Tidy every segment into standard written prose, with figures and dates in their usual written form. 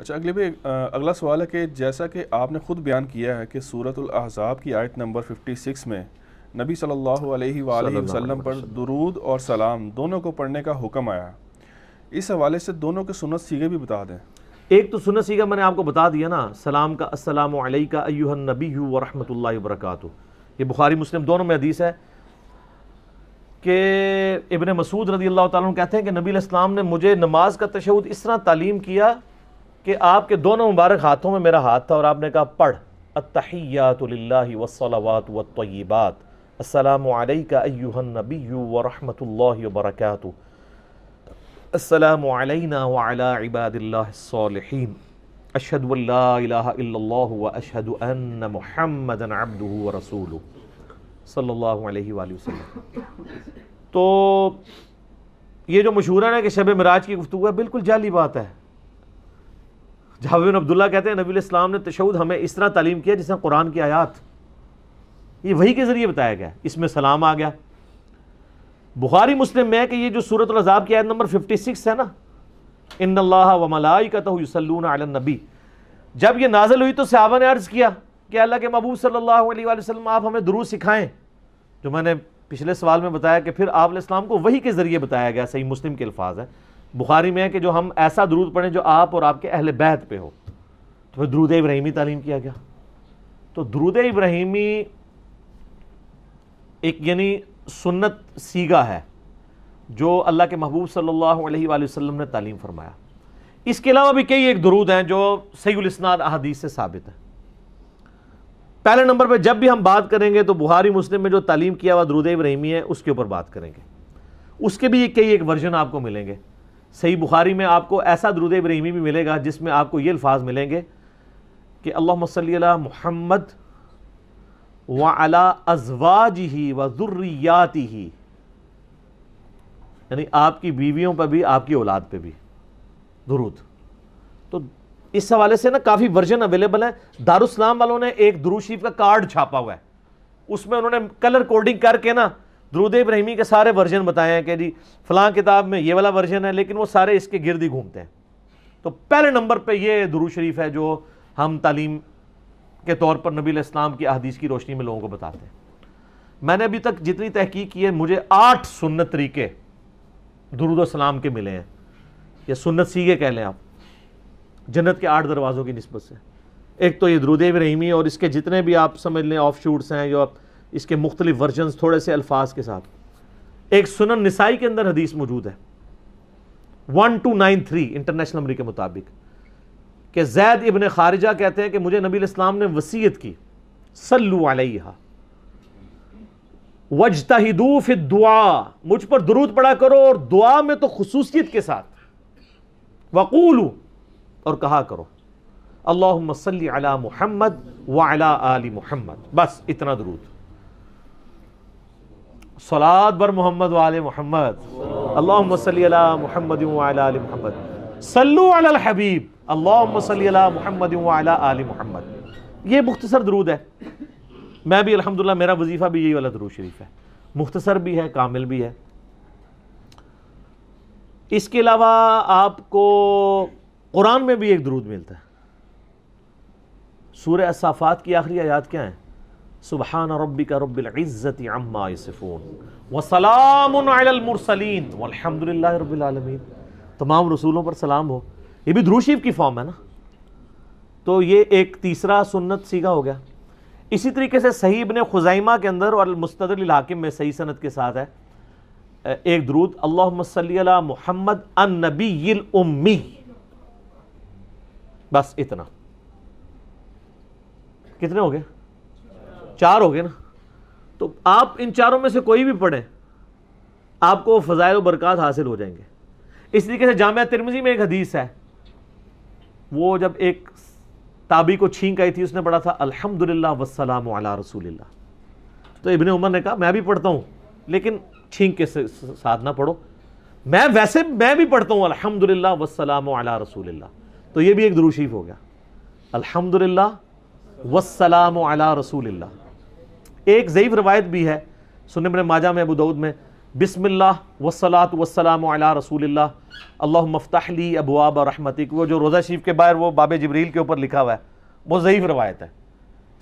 اچھا اگلے بھی اگلا سوال ہے کہ جیسا کہ آپ نے خود بیان کیا ہے کہ سورۃ الاحزاب کی آیت نمبر 56 میں نبی صلی اللہ علیہ وآلہ وسلم پر درود اور سلام دونوں کو پڑھنے کا حکم آیا ہے، اس حوالے سے دونوں کے سنت سیغے بھی بتا دیں۔ ایک تو سنت سیغہ میں نے آپ کو بتا دیا نا، سلام کا السلام علیکہ ایھا النبی ورحمۃ اللہ وبرکاتہ، یہ بخاری مسلم دونوں میں حدیث ہے کہ ابن مسعود رضی اللہ تعالیٰ عنہ کہتے ہیں کہ نبی علیہ السلام نے مجھے نماز کا تشہد اس طرح تعلیم کیا کہ آپ کے دونوں مبارک ہاتھوں میں میرا ہاتھ تھا اور آپ نے کہا پڑھ التحیات للہ والصلوات والطیبات السلام علیکہ ایھا النبی ورحمۃ اللہ وبرکاتہ السلام علینا وعلی عباد اللہ الصالحین اشہد ان لا الہ الا اللہ واشہد ان محمدا عبدہ ورسولہ صلی اللہ علیہ وآلہ وسلم۔ تو یہ جو مشہور ہے نا کہ شب معراج کی گفتگو ہے، بالکل جعلی بات ہے۔ جابر بن عبداللہ کہتے ہیں نبی علیہ السلام نے تشہد ہمیں اس طرح تعلیم کیا جس طرح قرآن کی آیات، یہ وحی کے ذریعے بتایا گیا، اس میں سلام آ گیا۔ بخاری مسلم میں ہے کہ یہ جو سورۃ الاحزاب کی آیت نمبر 56 ہے نا، ان اللہ وملائکتہ یصلون علی النبی، جب یہ نازل ہوئی تو صحابہ نے عرض کیا کہ اللہ کے محبوب صلی اللہ علیہ وآلہ وسلم آپ ہمیں درود سکھائیں، جو میں نے پچھلے سوال میں بتایا کہ پھر آپ علیہ السلام کو وحی کے ذریعے بتایا گیا، صحیح مسلم کے الفاظ ہیں۔ بخاری میں ہے کہ جو ہم ایسا درود پڑھیں جو آپ اور آپ کے اہل بیت پہ ہو، تو پھر درود ابراہیمی تعلیم کیا گیا۔ تو درود ابراہیمی ایک یعنی سنت سیغہ ہے جو اللہ کے محبوب صلی اللہ علیہ وآلہ وسلم نے تعلیم فرمایا۔ اس کے علاوہ بھی کئی ایک درود ہیں جو صحیح الاسناد احادیث سے ثابت ہیں۔ پہلے نمبر پہ جب بھی ہم بات کریں گے تو بخاری مسلم میں جو تعلیم کیا ہوا درود ابراہیمی ہے اس کے اوپر بات کریں گے۔ اس کے بھی کئی ایک ورژن آپ کو ملیں گے۔ صحیح بخاری میں آپ کو ایسا درود ابراہیمی بھی ملے گا جس میں آپ کو یہ الفاظ ملیں گے کہ اللہم صلی علی محمد وعلی ازواجہ وذریاتہ، یعنی آپ کی بیویوں پر بھی آپ کی اولاد پہ بھی درود۔ تو اس حوالے سے نا کافی ورژن اویلیبل ہیں۔ دارالسلام والوں نے ایک درود شریف کا کارڈ چھاپا ہوا ہے، اس میں انہوں نے کلر کوڈنگ کر کے نا درود ابراہیمی کے سارے ورژن بتائے ہیں کہ جی فلاں کتاب میں یہ والا ورژن ہے، لیکن وہ سارے اس کے گرد ہی گھومتے ہیں۔ تو پہلے نمبر پہ یہ درود شریف ہے جو ہم تعلیم کے طور پر نبی علیہ السلام کی احادیث کی روشنی میں لوگوں کو بتاتے ہیں۔ میں نے ابھی تک جتنی تحقیق کی ہے مجھے 8 سنت طریقے درود و سلام کے ملے ہیں، یا سنت سیغے کہہ لیں آپ، جنت کے 8 دروازوں کی نسبت سے۔ ایک تو یہ درود ابراہیمی اور اس کے جتنے بھی آپ سمجھ لیں آف شوٹس ہیں، جو اس کے مختلف ورژنز تھوڑے سے الفاظ کے ساتھ۔ ایک سنن نسائی کے اندر حدیث موجود ہے 1293 انٹرنیشنل نمبر کے مطابق کہ زید ابن خارجہ کہتے ہیں کہ مجھے نبی علیہ السلام نے وصیت کی صلو علیہ وَاجْتَهِدُوا فِي الدُّعَاء، مجھ پر درود پڑھا کرو اور دعا میں تو خصوصیت کے ساتھ، وَقُولُوا، اور کہا کرو اللہم صلی علی محمد وعلی آل محمد، بس اتنا درود۔ صلاۃ بر محمد وآل محمد، اللہم صلی علی محمد وعلی آل محمد، صلو علی الحبیب، اللہم صلی علی محمد وعلی آل محمد۔ یہ مختصر درود ہے، میں بھی الحمدللہ میرا وظیفہ بھی یہی والا درود شریف ہے، مختصر بھی ہے کامل بھی ہے۔ اس کے علاوہ آپ کو قرآن میں بھی ایک درود ملتا ہے۔ سورہ الصافات کی آخری آیات کیا ہیں؟ سبحان ربک رب العزت عما یصفون وسلام علی المرسلین والحمد للہ رب العالمین، تمام رسولوں پر سلام ہو، یہ بھی درود شریف کی فارم ہے نا۔ تو یہ ایک تیسرا سنت سیغہ ہو گیا۔ اسی طریقے سے صحیح ابن خزیمہ کے اندر اور المستدرک للحاکم میں صحیح سند کے ساتھ ہے ایک درود، اللہم صلی علی محمد النبی الامی، بس اتنا۔ کتنے ہو گئے؟ 4 ہو گئے نا۔ تو آپ ان چاروں میں سے کوئی بھی پڑھیں، آپ کو فضائل و برکات حاصل ہو جائیں گے۔ اس طریقے سے جامعہ ترمذی میں ایک حدیث ہے، وہ جب ایک تابعی کو چھینک آئی تھی، اس نے پڑھا تھا الحمدللہ والسلام علی رسول اللہ۔ تو ابن عمر نے کہا میں بھی پڑھتا ہوں لیکن چھینک کے ساتھ نہ پڑھو، میں بھی پڑھتا ہوں الحمدللہ والسلام علی رسول اللہ۔ تو یہ بھی ایک درود شریف ہو گیا، الحمدللہ والسلام علی رسول اللہ۔ ایک ضعیف روایت بھی ہے سنن ابن ماجہ میں، ابو داؤد میں، بسم اللہ والصلاۃ والسلام علی رسول اللہ اللہم افتح لی ابواب رحمتک، وہ جو روضہ شریف کے باہر وہ باب جبریل کے اوپر لکھا ہوا ہے، وہ ضعیف روایت ہے.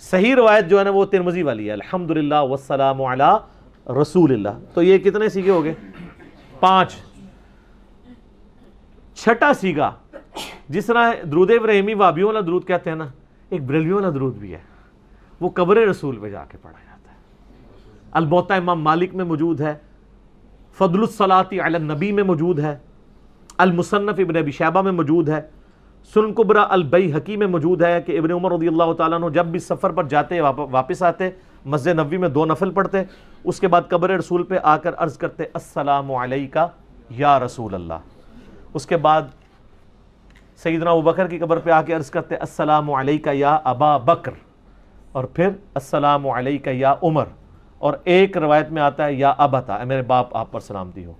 صحیح روایت جو ہے نا وہ ترمذی والی ہے، الحمدللہ والسلام علی رسول اللہ. تو یہ کتنے سیگے ہو گئے؟ 5. چھٹا سیگا جس طرح درود ابراہیمی وابیوں والا درود کہتے ہیں نا، ایک بریلویوں والا درود بھی ہے، وہ قبر رسول پہ جا کے پڑھا جاتا ہے. الموطا امام مالک میں موجود ہے، فضل الصلاۃ علی النبی میں موجود ہے، المصنف ابن ابی شیبہ میں موجود ہے، سنن کبری البیہقی میں موجود ہے کہ ابن عمر رضی اللہ تعالیٰ عنہ جب بھی سفر پر جاتے واپس آتے مسجد نبوی میں 2 نفل پڑھتے، اس کے بعد قبر رسول پہ آ کر عرض کرتے السلام علیکہ یا رسول اللہ. اس کے بعد سیدنا ابوبکر کی قبر پہ آ کے عرض کرتے السلام علیکہ یا ابا بکر، اور پھر السلام علیکہ یا عمر، اور ایک روایت میں آتا ہے یا ابتا، اے میرے باپ آپ پر سلامتی ہو.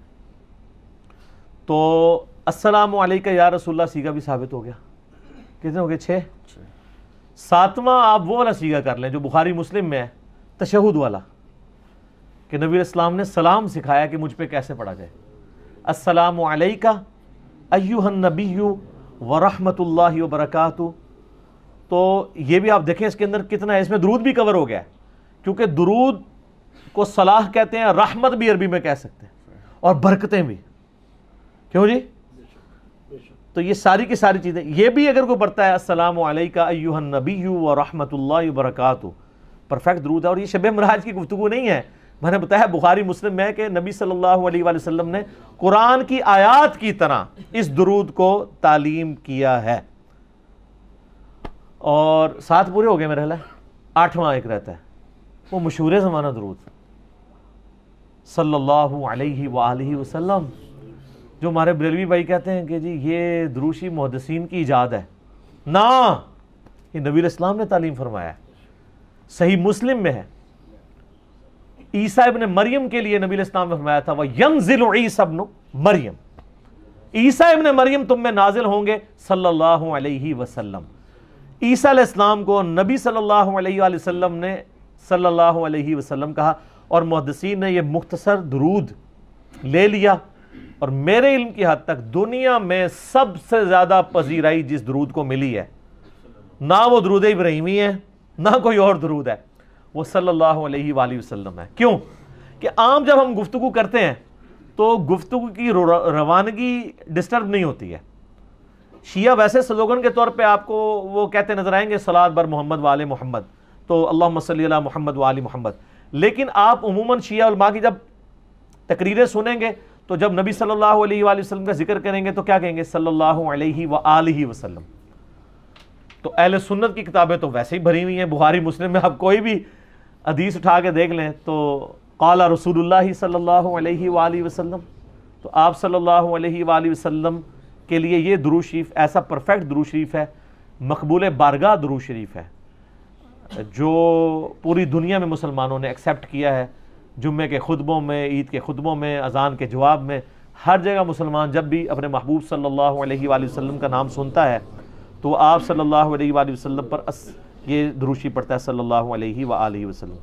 تو السلام علیکہ یا رسول اللہ سیگا بھی ثابت ہو گیا. کتنے ہو گئے؟ 6. 7واں آپ وہ والا سیگا کر لیں جو بخاری مسلم میں ہے، تشہد والا، کہ نبی علیہ السلام نے سلام سکھایا کہ مجھ پہ کیسے پڑھا جائے. السلام علیکہ ایہا النبی ورحمۃ اللہ وبرکاتہ. تو یہ بھی آپ دیکھیں اس کے اندر کتنا ہے، اس میں درود بھی کور ہو گیا ہے، کیونکہ درود کو صلاح کہتے ہیں، رحمت بھی عربی میں کہہ سکتے ہیں، اور برکتیں بھی. کیوں جی؟ تو یہ ساری کی ساری چیزیں، یہ بھی اگر کوئی پڑھتا ہے السلام علیکہ ایہا النبی ورحمۃ اللہ وبرکاتہ، پرفیکٹ درود ہے. اور یہ شب معراج کی گفتگو نہیں ہے، میں نے بتایا بخاری مسلم میں کہ نبی صلی اللہ علیہ وآلہ وسلم نے قرآن کی آیات کی طرح اس درود کو تعلیم کیا ہے. اور 7 پورے ہو گئے میرے خیال ہے. 8واں ایک رہتا ہے، وہ مشہور زمانہ درود صلی اللہ علیہ وآلہ وسلم، جو ہمارے بریلوی بھائی کہتے ہیں کہ جی یہ دروشی محدثین کی ایجاد ہے. نا، یہ نبی علیہ السلام نے تعلیم فرمایا ہے، صحیح مسلم میں ہے. عیسیٰ ابن مریم کے لیے نبی علیہ السلام نے فرمایا تھا وَيَنزِلُ عِيسَى ابن مریم، عیسیٰ ابن مریم تم میں نازل ہوں گے صلی اللہ علیہ وسلم. عیسیٰ علیہ السلام کو نبی صلی اللہ علیہ وآلہ وسلم نے صلی اللہ علیہ وسلم کہا، اور محدثین نے یہ مختصر درود لے لیا. اور میرے علم کی حد تک دنیا میں سب سے زیادہ پذیرائی جس درود کو ملی ہے، نہ وہ درود ابراہیمی ہے نہ کوئی اور درود ہے، وہ صلی اللہ علیہ وآلہ وسلم ہے. کیوں کہ عام جب ہم گفتگو کرتے ہیں تو گفتگو کی روانگی ڈسٹرب نہیں ہوتی ہے. شیعہ ویسے سلوگن کے طور پہ آپ کو وہ کہتے نظر آئیں گے صلاۃ بر محمد وآل محمد، تو اللہم صلی علی محمد وآل محمد. لیکن آپ عموماً شیعہ علماء کی جب تقریریں سنیں گے تو جب نبی صلی اللہ علیہ وآلہ وسلم کا ذکر کریں گے تو کیا کہیں گے؟ صلی اللہ علیہ وآلہ وسلم. تو اہل سنت کی کتابیں تو ویسے ہی بھری ہوئی ہیں. بخاری مسلم میں آپ کوئی بھی حدیث اٹھا کے دیکھ لیں تو قال رسول اللہ صلی اللہ علیہ وآلہ وسلم. تو آپ صلی اللہ علیہ وآلہ وسلم کے لیے یہ درود شریف ایسا پرفیکٹ درود شریف ہے، مقبول بارگاہ درود شریف ہے، جو پوری دنیا میں مسلمانوں نے ایکسیپٹ کیا ہے. جمعے کے خطبوں میں، عید کے خطبوں میں، اذان کے جواب میں، ہر جگہ مسلمان جب بھی اپنے محبوب صلی اللہ علیہ وآلہ وسلم کا نام سنتا ہے تو آپ صلی اللہ علیہ وآلہ وسلم پر یہ درود شریف پڑھتا ہے صلی اللہ علیہ وآلہ وسلم.